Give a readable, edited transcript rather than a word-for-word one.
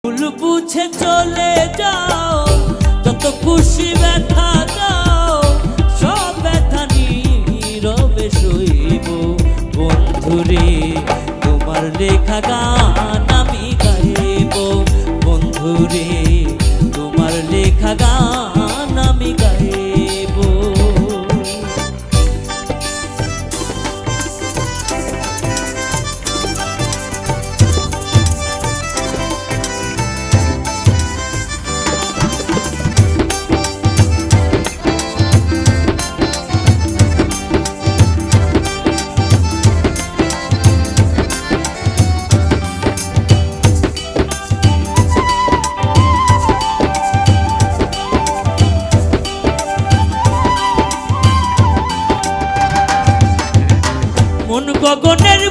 ভুল বুঝে চলে যাও, যত খুশি ব্যথা দাও, সব ব্যথা নীরবে সইব। বন্ধুরে তোমার লেখা গান আমি গাইব, বন্ধুরে তোমার লেখা গান আমি গাইব। মন গগনের